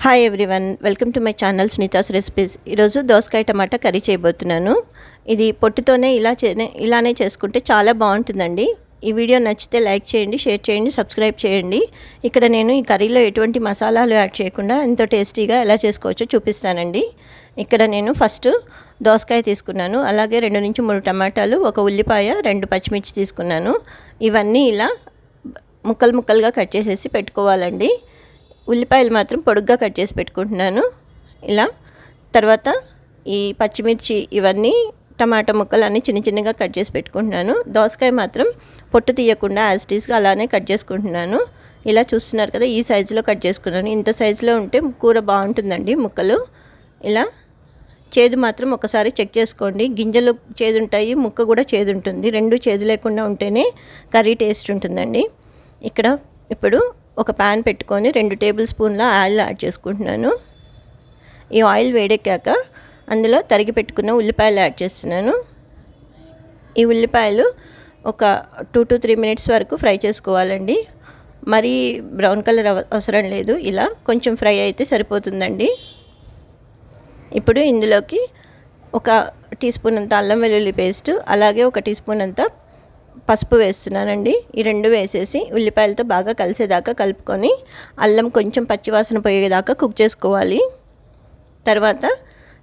Hi everyone, welcome to my channel Sunita's recipes. ఈరోజు దోసకాయ టమాటా curry చేయబోతున్నాను. ఇది పొట్టుతోనే ఇలానే చేసుకుంటే చాలా బాగుంటుందండి. ఈ వీడియో నచ్చితే లైక్ చేయండి, షేర్ చేయండి, సబ్స్క్రైబ్ చేయండి. ఇక్కడ నేను ఈ కర్రీలో ఎటువంటి మసాలాలు యాడ్ చేయకుండా ఎంతో టేస్టీగా ఎలా చేసుకోవచ్చో చూపిస్తానండి. ఇక్కడ నేను ఫస్ట్ దోసకాయ తీసుకున్నాను, అలాగే 2 నుంచి 3 టమాటాలు, 1 ఉల్లిపాయ, 2 పచ్చిమిర్చి తీసుకున్నాను. ఇవన్నీ ఇలా ముక్కలుగా కట్ చేసేసి పెట్టుకోవాలండి. ఉల్లిపాయలు మాత్రం పొడుగ్గా కట్ చేసి పెట్టుకుంటున్నాను ఇలా. తర్వాత ఈ పచ్చిమిర్చి ఇవన్నీ టమాటా ముక్కలు అన్నీ చిన్నగా కట్ చేసి పెట్టుకుంటున్నాను. దోసకాయ మాత్రం పొట్టు తీయకుండా యాజ్ ఇట్ ఈస్గా అలానే కట్ చేసుకుంటున్నాను. ఇలా చూస్తున్నారు కదా, ఈ సైజులో కట్ చేసుకున్నాను. ఇంత సైజులో ఉంటే కూర బాగుంటుందండి ముక్కలు. ఇలా చేదు మాత్రం ఒకసారి చెక్ చేసుకోండి. గింజలు చేదు ఉంటాయి, ముక్క కూడా చేదు ఉంటుంది. 2 చేదు లేకుండా ఉంటేనే కర్రీ టేస్ట్ ఉంటుందండి. ఇప్పుడు ఒక ప్యాన్ పెట్టుకొని 2 టేబుల్ స్పూన్ల ఆయిల్ యాడ్ చేసుకుంటున్నాను. ఈ ఆయిల్ వేడెక్కాక అందులో తరిగి పెట్టుకున్న ఉల్లిపాయలు యాడ్ చేస్తున్నాను. ఈ ఉల్లిపాయలు ఒక 2 to 3 మినిట్స్ వరకు ఫ్రై చేసుకోవాలండి. మరీ బ్రౌన్ కలర్ అవసరం లేదు, ఇలా కొంచెం ఫ్రై అయితే సరిపోతుందండి. ఇప్పుడు ఇందులోకి 1 టీ స్పూన్ అంత అల్లం వెల్లుల్లి పేస్ట్, అలాగే 1 టీ స్పూన్ అంత పసుపు వేస్తున్నానండి. ఈ 2 వేసేసి ఉల్లిపాయలతో బాగా కలిసేదాకా కలుపుకొని అల్లం కొంచెం పచ్చివాసన పోయేదాకా కుక్ చేసుకోవాలి. తర్వాత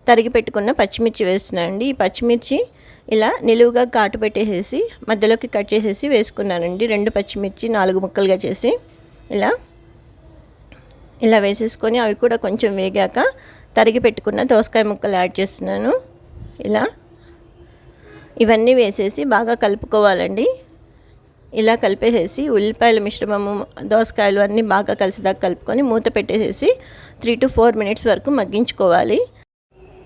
తరిగి పెట్టుకున్న పచ్చిమిర్చి వేస్తున్నానండి. ఈ పచ్చిమిర్చి ఇలా నిలువుగా ఘాటు పెట్టేసేసి మధ్యలోకి కట్ చేసేసి వేసుకున్నానండి. 2 పచ్చిమిర్చి 4 ముక్కలుగా చేసి ఇలా వేసేసుకొని అవి కూడా కొంచెం వేగాక తరిగి పెట్టుకున్న దోసకాయ ముక్కలు యాడ్ చేస్తున్నాను. ఇలా ఇవన్నీ వేసేసి బాగా కలుపుకోవాలండి. ఇలా కలిపేసేసి ఉల్లిపాయల మిశ్రమము, దోసకాయలు అన్నీ బాగా కలిసేదాకా కలుపుకొని మూత పెట్టేసేసి 3 to 4 మినిట్స్ వరకు మగ్గించుకోవాలి.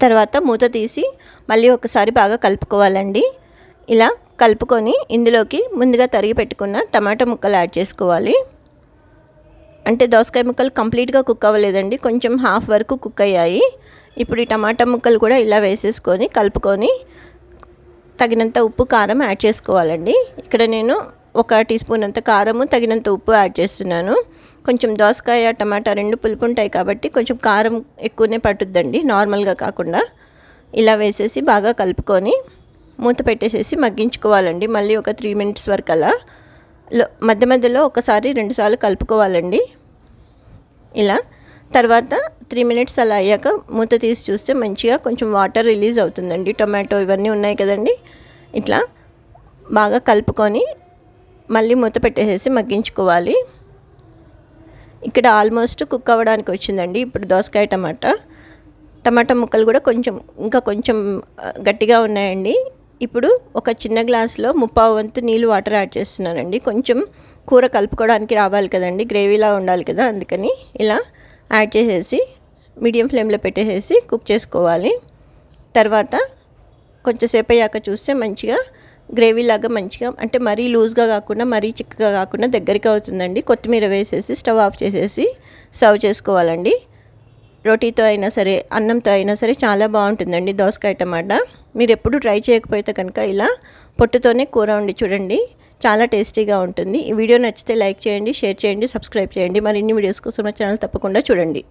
తర్వాత మూత తీసి మళ్ళీ ఒకసారి బాగా కలుపుకోవాలండి. ఇలా కలుపుకొని ఇందులోకి ముందుగా తరిగి పెట్టుకున్న టమాటా ముక్కలు యాడ్ చేసుకోవాలి. అంటే దోసకాయ ముక్కలు కంప్లీట్గా కుక్ అవ్వలేదండి, కొంచెం హాఫ్ వరకు కుక్ అయ్యాయి. ఇప్పుడు ఈ టమాటా ముక్కలు కూడా ఇలా వేసేసుకొని కలుపుకొని తగినంత ఉప్పు, కారం యాడ్ చేసుకోవాలండి. ఇక్కడ నేను 1 టీ స్పూన్ అంత కారము, తగినంత ఉప్పు యాడ్ చేస్తున్నాను. కొంచెం దోసకాయ టమాటా 2 పులుపు ఉంటాయి కాబట్టి కొంచెం కారం ఎక్కువనే పట్టుద్దండి, నార్మల్గా కాకుండా. ఇలా వేసేసి బాగా కలుపుకొని మూత పెట్టేసేసి మగ్గించుకోవాలండి. మళ్ళీ ఒక 3 మినిట్స్ వరకు అలా మధ్యలో 2 సార్లు కలుపుకోవాలండి. ఇలా తర్వాత 3 మినిట్స్ అలా అయ్యాక మూత తీసి చూస్తే మంచిగా కొంచెం వాటర్ రిలీజ్ అవుతుందండి. టొమాటో ఇవన్నీ ఉన్నాయి కదండి. ఇట్లా బాగా కలుపుకొని మళ్ళీ మూత పెట్టేసేసి మగ్గించుకోవాలి. ఇక్కడ ఆల్మోస్ట్ కుక్ అవ్వడానికి వచ్చిందండి. ఇప్పుడు దోసకాయ టమాటా ముక్కలు కూడా కొంచెం గట్టిగా ఉన్నాయండి. ఇప్పుడు ఒక చిన్న గ్లాస్లో 3/4 వంతు నీళ్ళు వాటర్ యాడ్ చేస్తున్నానండి. కొంచెం కూర కలుపుకోవడానికి రావాలి కదండి, గ్రేవీలా ఉండాలి కదా, అందుకని ఇలా యాడ్ చేసేసి మీడియం ఫ్లేమ్లో పెట్టేసేసి కుక్ చేసుకోవాలి. తర్వాత కొంచెంసేపు అయ్యాక చూస్తే మంచిగా గ్రేవీలాగా మంచిగా, అంటే మరీ లూజ్గా కాకుండా మరీ చిక్కగా కాకుండా దగ్గరికి అవుతుందండి. కొత్తిమీర వేసేసి స్టవ్ ఆఫ్ చేసేసి సర్వ్ చేసుకోవాలండి. రోటీతో అయినా సరే, అన్నంతో అయినా సరే చాలా బాగుంటుందండి దోసకాయ టమాటా. మీరు ఎప్పుడు ట్రై చేయకపోతే కనుక ఇలా పొట్టుతోనే కూర వండి చూడండి, చాలా టేస్టీగా ఉంటుంది. ఈ వీడియో నచ్చితే లైక్ చేయండి, షేర్ చేయండి, సబ్స్క్రైబ్ చేయండి. మరిన్ని వీడియోస్ కోసం నా ఛానల్ తప్పకుండా చూడండి.